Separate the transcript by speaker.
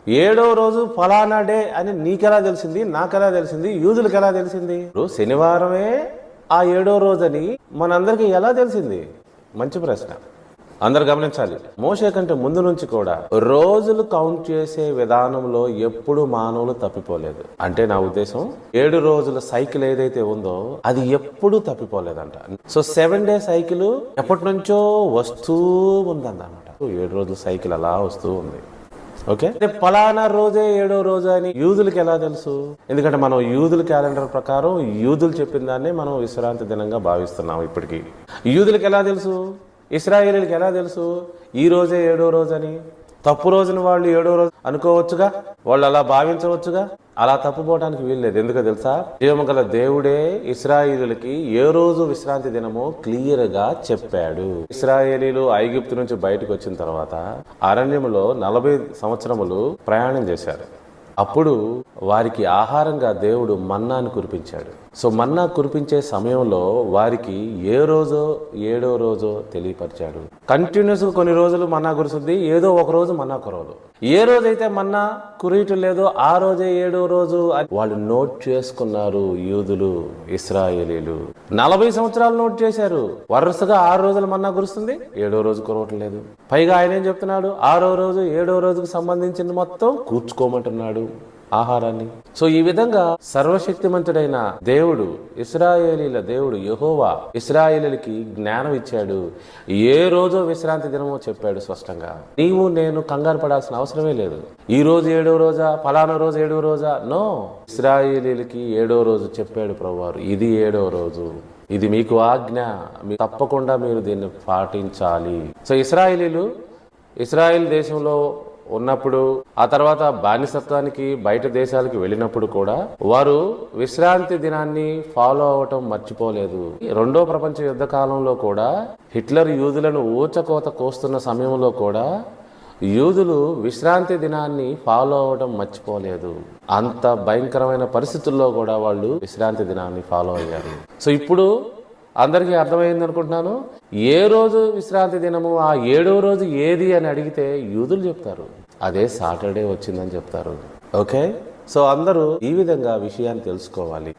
Speaker 1: ఏడో రోజు ఫలానా డే అని నీకెలా తెలిసింది, నాకెలా తెలిసింది, యూదులకు ఎలా తెలిసింది? శనివారమే ఆ ఏడో రోజు అని మనందరికీ ఎలా తెలిసింది? మంచి ప్రశ్న. అందరు గమనించాలి, మోషే కంటే ముందు నుంచి కూడా రోజులు కౌంట్ చేసే విధానంలో ఎప్పుడు మానవులు తప్పిపోలేదు. అంటే నా ఉద్దేశం 7 రోజుల సైకిల్ ఏదైతే ఉందో అది ఎప్పుడు తప్పిపోలేదంట. సో 7 డే సైకిల్ ఎప్పటి నుంచో వస్తూ ఉందన్నమాట. 7 రోజుల సైకిల్ అలా వస్తూ ఉంది. ఓకే, ఫలానా రోజే ఏడో రోజు అని యూదులకు ఎలా తెలుసు? ఎందుకంటే మనం యూదుల క్యాలెండర్ ప్రకారం యూదులు చెప్పిన దాన్ని మనం విశ్రాంతి దినంగా భావిస్తున్నాం. ఇప్పటికీ యూదులకు ఎలా తెలుసు, ఇశ్రాయేలీలకు ఎలా తెలుసు ఈ రోజే ఏడో రోజు అని? తప్పు రోజుని వాళ్ళు ఏడో రోజు అనుకోవచ్చుగా, వాళ్ళు అలా భావించవచ్చుగా. అలా తప్పుపోవడానికి వీల్లేదు. ఎందుకో తెలుసా? జీవము గల దేవుడే ఇశ్రాయేలీలకి ఏ రోజు విశ్రాంతి దినమో క్లియర్ గా చెప్పాడు. ఇశ్రాయేలీలు ఐగుప్తు నుంచి బయటకు వచ్చిన తర్వాత అరణ్యములో 40 సంవత్సరములు ప్రయాణం చేశారు. అప్పుడు వారికి ఆహారంగా దేవుడు మన్నాను కురిపించాడు. సో మన్నా కురిపించే సమయంలో వారికి ఏ రోజో ఏడో రోజో తెలియపరిచాడు. కంటిన్యూస్ కొన్ని రోజులు మన్నా కురుస్తుంది, ఏదో ఒక రోజు మన్నా కురవదు. ఏ రోజైతే మన్నా కురియటం లేదో ఆ రోజే ఏడో రోజు అని వాళ్ళు నోట్ చేసుకున్నారు. యూదులు, ఇశ్రాయేలీలు 40 సంవత్సరాలు నోట్ చేశారు. వరుసగా 6 రోజులు మన్నా కురుస్తుంది, ఏడో రోజు కురవటం లేదు. పైగా ఆయన ఏం చెప్తున్నాడు? 6వ రోజు 7వ రోజుకు సంబంధించిన మొత్తం కూర్చుకోమంటున్నాడు ఆహారాన్ని. సో ఈ విధంగా సర్వశక్తిమంతుడైన దేవుడు, ఇశ్రాయేలీల దేవుడు యెహోవా ఇశ్రాయేలీలకి జ్ఞానం ఇచ్చాడు. ఏ రోజో విశ్రాంతి దినమో చెప్పాడు స్పష్టంగా. నీవు నేను కంగారు పడాల్సిన అవసరమే లేదు. ఈ రోజు ఏడో రోజా, ఫలానా రోజు ఏడో రోజా? నో, ఇశ్రాయేలీలకి ఏడో రోజు చెప్పాడు ప్రభువారు. ఇది ఏడో రోజు, ఇది మీకు ఆజ్ఞ, తప్పకుండా మీరు దీన్ని పాటించాలి. సో ఇశ్రాయేలీలు ఇశ్రాయేల్ దేశంలో ఉన్నప్పుడు, ఆ తర్వాత బానిసత్వానికి బయట దేశాలకు వెళ్ళినప్పుడు కూడా వారు విశ్రాంతి దినాన్ని ఫాలో అవటం మర్చిపోలేదు. 2వ ప్రపంచ యుద్ధ కాలంలో కూడా హిట్లర్ యూదులను ఊచకోత కోస్తున్న సమయంలో కూడా యూదులు విశ్రాంతి దినాన్ని ఫాలో అవడం మర్చిపోలేదు. అంత భయంకరమైన పరిస్థితుల్లో కూడా వాళ్ళు విశ్రాంతి దినాన్ని ఫాలో అయ్యారు. సో ఇప్పుడు అందరికీ అర్థమైంది అనుకుంటున్నాను. ఏ రోజు విశ్రాంతి దినము, ఆ 7వ రోజు ఏది అని అడిగితే యూదులు చెప్తారు అదే సాటర్డే వచ్చిందని చెప్తారు. ఓకే, సో అందరూ ఈ విధంగా విషయాన్ని తెలుసుకోవాలి.